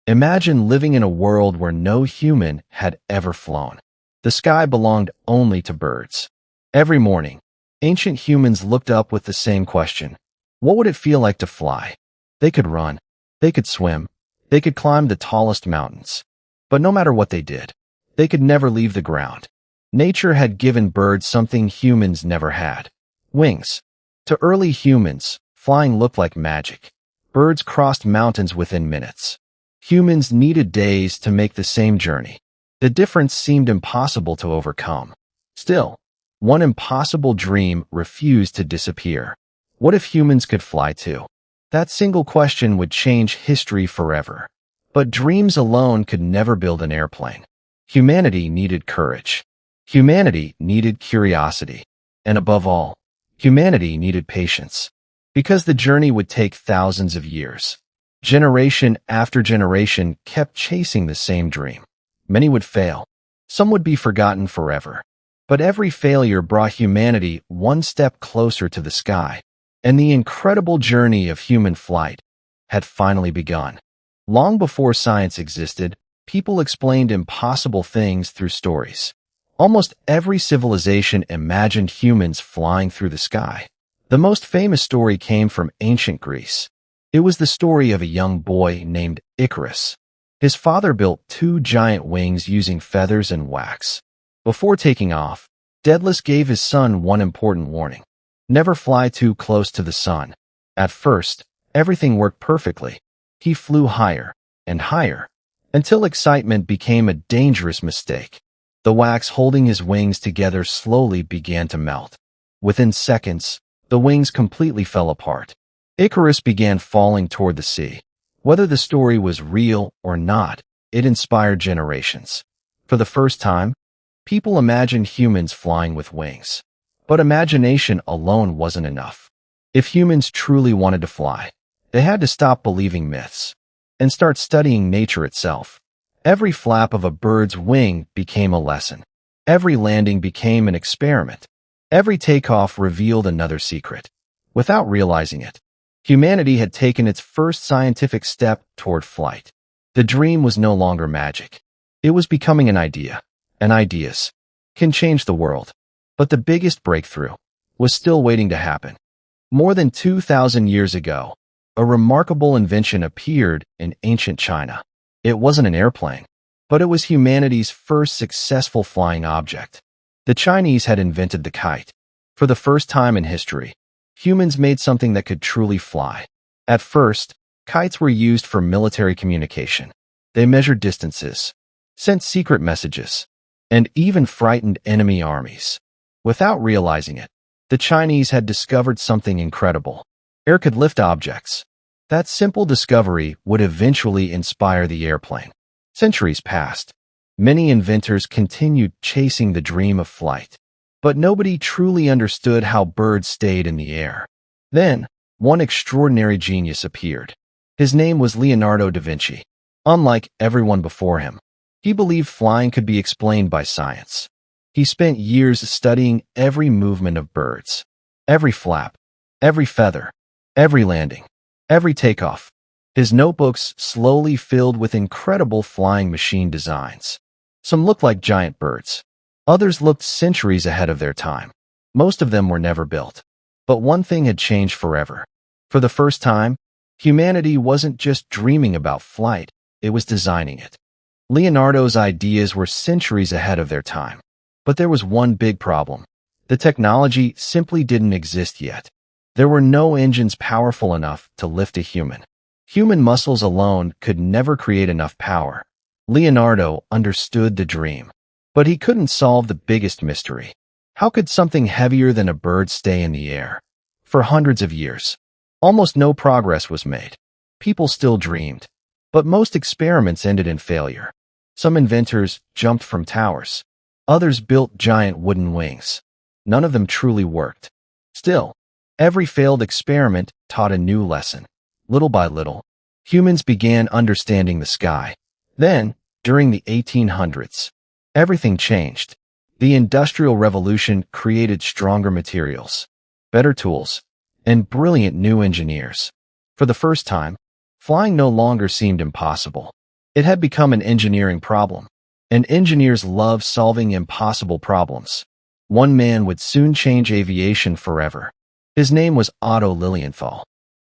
Imagine living in a world where no human had ever flown. The sky belonged only to birds. Every morning, ancient humans looked up with the same question. What would it feel like to fly? They could run. They could swim. They could climb the tallest mountains. But no matter what they did, they could never leave the ground. Nature had given birds something humans never had: wings. To early humans, flying looked like magic. Birds crossed mountains within minutes. Humans needed days to make the same journey. The difference seemed impossible to overcome. Still, one impossible dream refused to disappear. What if humans could fly too? That single question would change history forever. But dreams alone could never build an airplane. Humanity needed courage. Humanity needed curiosity. And above all, humanity needed patience. Because the journey would take thousands of years. Generation after generation kept chasing the same dream. Many would fail. Some would be forgotten forever. But every failure brought humanity one step closer to the sky. And the incredible journey of human flight had finally begun. Long before science existed, people explained impossible things through stories. Almost every civilization imagined humans flying through the sky. The most famous story came from ancient Greece. It was the story of a young boy named Icarus. His father built 2 giant wings using feathers and wax. Before taking off, Daedalus gave his son one important warning: never fly too close to the sun. At first, everything worked perfectly. He flew higher and higher, until excitement became a dangerous mistake. The wax holding his wings together slowly began to melt. Within seconds, the wings completely fell apart. Icarus began falling toward the sea. Whether the story was real or not, it inspired generations. For the first time, people imagined humans flying with wings. But imagination alone wasn't enough. If humans truly wanted to fly, they had to stop believing myths and start studying nature itself. Every flap of a bird's wing became a lesson. Every landing became an experiment. Every takeoff revealed another secret. Without realizing it, humanity had taken its first scientific step toward flight. The dream was no longer magic. It was becoming an idea. And ideas can change the world. But the biggest breakthrough was still waiting to happen. More than 2,000 years ago, a remarkable invention appeared in ancient China. It wasn't an airplane, but it was humanity's first successful flying object. The Chinese had invented the kite. For the first time in history, humans made something that could truly fly. At first, kites were used for military communication. They measured distances, sent secret messages, and even frightened enemy armies. Without realizing it, the Chinese had discovered something incredible. Air could lift objects. That simple discovery would eventually inspire the airplane. Centuries passed. Many inventors continued chasing the dream of flight. But nobody truly understood how birds stayed in the air. Then, one extraordinary genius appeared. His name was Leonardo da Vinci. Unlike everyone before him, he believed flying could be explained by science. He spent years studying every movement of birds. Every flap, every feather, every landing, every takeoff. His notebooks slowly filled with incredible flying machine designs. Some looked like giant birds. Others looked centuries ahead of their time. Most of them were never built. But one thing had changed forever. For the first time, humanity wasn't just dreaming about flight, it was designing it. Leonardo's ideas were centuries ahead of their time. But there was one big problem. The technology simply didn't exist yet. There were no engines powerful enough to lift a human. Human muscles alone could never create enough power. Leonardo understood the dream. But he couldn't solve the biggest mystery. How could something heavier than a bird stay in the air? For hundreds of years, almost no progress was made. People still dreamed. But most experiments ended in failure. Some inventors jumped from towers. Others built giant wooden wings. None of them truly worked. Still, every failed experiment taught a new lesson. Little by little, humans began understanding the sky. Then, during the 1800s, everything changed. The Industrial Revolution created stronger materials, better tools, and brilliant new engineers. For the first time, flying no longer seemed impossible. It had become an engineering problem, and engineers love solving impossible problems. One man would soon change aviation forever. His name was Otto Lilienthal.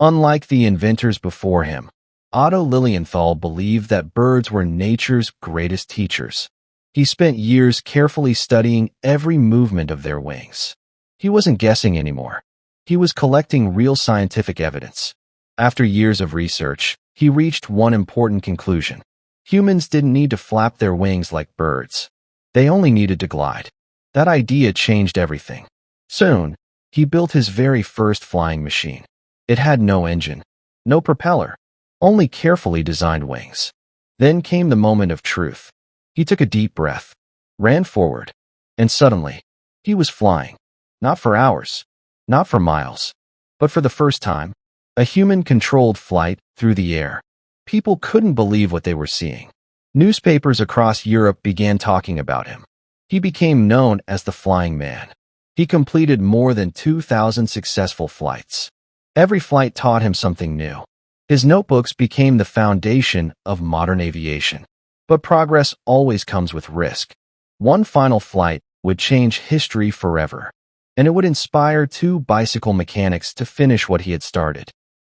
Unlike the inventors before him, Otto Lilienthal believed that birds were nature's greatest teachers. He spent years carefully studying every movement of their wings. He wasn't guessing anymore. He was collecting real scientific evidence. After years of research, he reached one important conclusion. Humans didn't need to flap their wings like birds. They only needed to glide. That idea changed everything. Soon, he built his very first flying machine. It had no engine, no propeller, only carefully designed wings. Then came the moment of truth. He took a deep breath, ran forward, and suddenly, he was flying. Not for hours, not for miles, but for the first time, a human-controlled flight through the air. People couldn't believe what they were seeing. Newspapers across Europe began talking about him. He became known as the Flying Man. He completed more than 2,000 successful flights. Every flight taught him something new. His notebooks became the foundation of modern aviation. But progress always comes with risk. One final flight would change history forever, and it would inspire two bicycle mechanics to finish what he had started.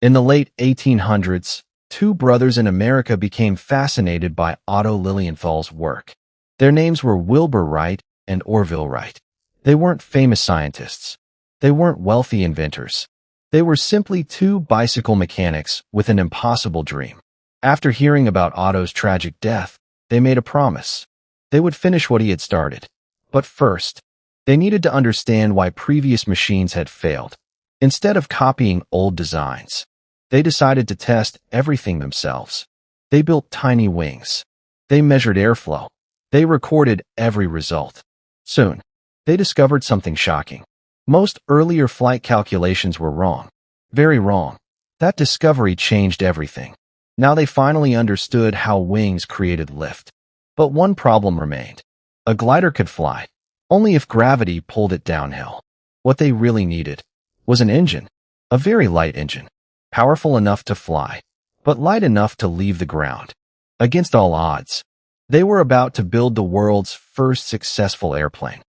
In the late 1800s, two brothers in America became fascinated by Otto Lilienthal's work. Their names were Wilbur Wright and Orville Wright. They weren't famous scientists. They weren't wealthy inventors. They were simply two bicycle mechanics with an impossible dream. After hearing about Otto's tragic death, they made a promise. They would finish what he had started. But first, they needed to understand why previous machines had failed. Instead of copying old designs, they decided to test everything themselves. They built tiny wings. They measured airflow. They recorded every result. Soon, they discovered something shocking. Most earlier flight calculations were wrong. Very wrong. That discovery changed everything. Now they finally understood how wings created lift. But one problem remained. A glider could fly, only if gravity pulled it downhill. What they really needed was an engine, a very light engine, powerful enough to fly, but light enough to leave the ground. Against all odds, they were about to build the world's first successful airplane.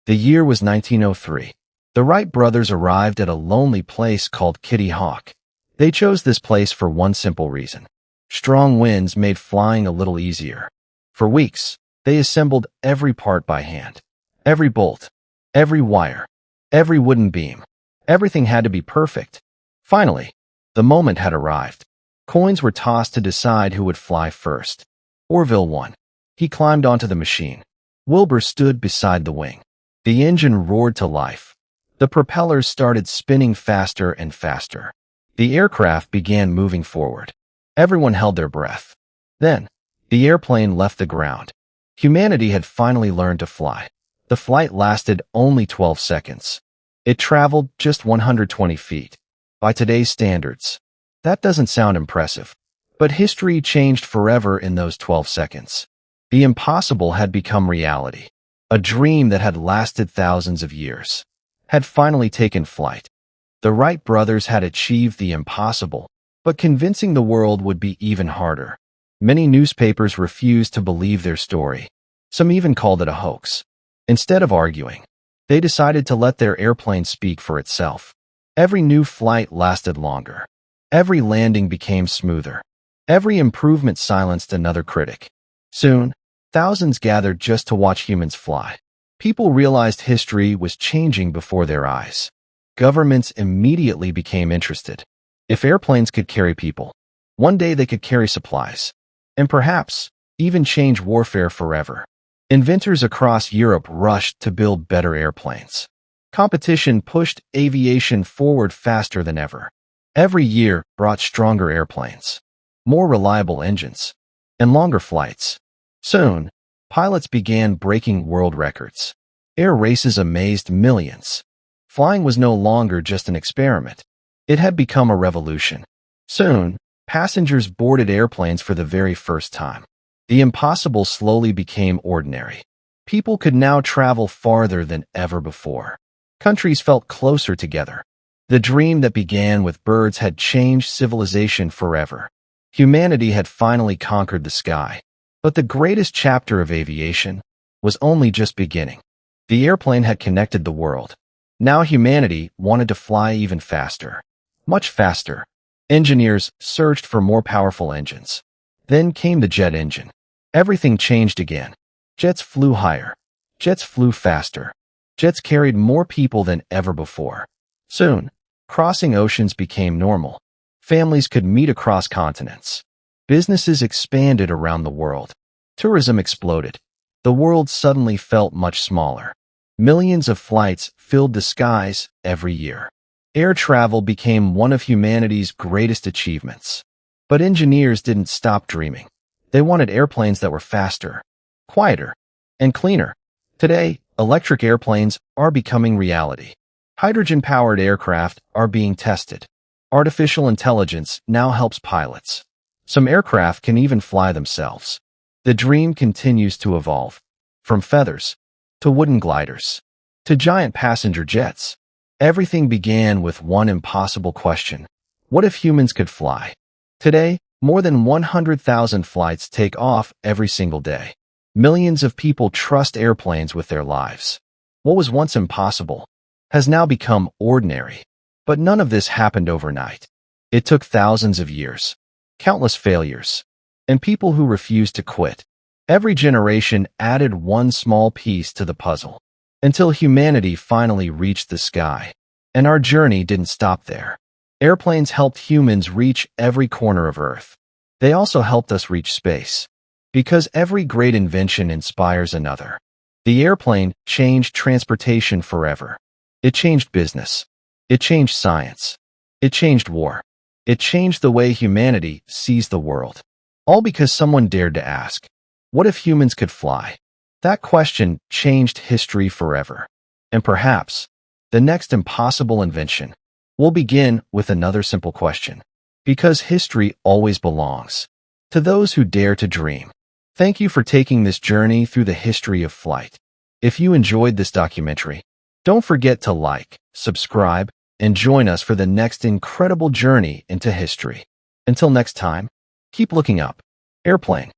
The year was 1903. The Wright brothers arrived at a lonely place called Kitty Hawk. They chose this place for one simple reason. Strong winds made flying a little easier. For weeks, they assembled every part by hand. Every bolt, every wire, every wooden beam. Everything had to be perfect. Finally, the moment had arrived. Coins were tossed to decide who would fly first. Orville won. He climbed onto the machine. Wilbur stood beside the wing. The engine roared to life. The propellers started spinning faster and faster. The aircraft began moving forward. Everyone held their breath. Then, the airplane left the ground. Humanity had finally learned to fly. The flight lasted only 12 seconds. It traveled just 120 feet. By today's standards, that doesn't sound impressive. But history changed forever in those 12 seconds. The impossible had become reality. A dream that had lasted thousands of years had finally taken flight. The Wright brothers had achieved the impossible, but convincing the world would be even harder. Many newspapers refused to believe their story. Some even called it a hoax. Instead of arguing, they decided to let their airplane speak for itself. Every new flight lasted longer. Every landing became smoother. Every improvement silenced another critic. Soon, thousands gathered just to watch humans fly. People realized history was changing before their eyes. Governments immediately became interested. If airplanes could carry people, one day they could carry supplies, and perhaps even change warfare forever. Inventors across Europe rushed to build better airplanes. Competition pushed aviation forward faster than ever. Every year brought stronger airplanes, more reliable engines, and longer flights. Soon, pilots began breaking world records. Air races amazed millions. Flying was no longer just an experiment. It had become a revolution. Soon, passengers boarded airplanes for the very first time. The impossible slowly became ordinary. People could now travel farther than ever before. Countries felt closer together. The dream that began with birds had changed civilization forever. Humanity had finally conquered the sky. But the greatest chapter of aviation was only just beginning. The airplane had connected the world. Now humanity wanted to fly even faster. Much faster. Engineers searched for more powerful engines. Then came the jet engine. Everything changed again. Jets flew higher. Jets flew faster. Jets carried more people than ever before. Soon, crossing oceans became normal. Families could meet across continents. Businesses expanded around the world. Tourism exploded. The world suddenly felt much smaller. Millions of flights filled the skies every year. Air travel became one of humanity's greatest achievements. But engineers didn't stop dreaming. They wanted airplanes that were faster, quieter, and cleaner. Today, electric airplanes are becoming reality. Hydrogen-powered aircraft are being tested. Artificial intelligence now helps pilots. Some aircraft can even fly themselves. The dream continues to evolve. From feathers, to wooden gliders, to giant passenger jets. Everything began with one impossible question. What if humans could fly? Today, more than 100,000 flights take off every single day. Millions of people trust airplanes with their lives. What was once impossible has now become ordinary. But none of this happened overnight. It took thousands of years, countless failures, and people who refused to quit. Every generation added one small piece to the puzzle, until humanity finally reached the sky. And our journey didn't stop there. Airplanes helped humans reach every corner of Earth. They also helped us reach space. Because every great invention inspires another. The airplane changed transportation forever. It changed business. It changed science. It changed war. It changed the way humanity sees the world. All because someone dared to ask, what if humans could fly? That question changed history forever. And perhaps, the next impossible invention will begin with another simple question. Because history always belongs to those who dare to dream. Thank you for taking this journey through the history of flight. If you enjoyed this documentary, don't forget to like, subscribe, and join us for the next incredible journey into history. Until next time, keep looking up. Airplane.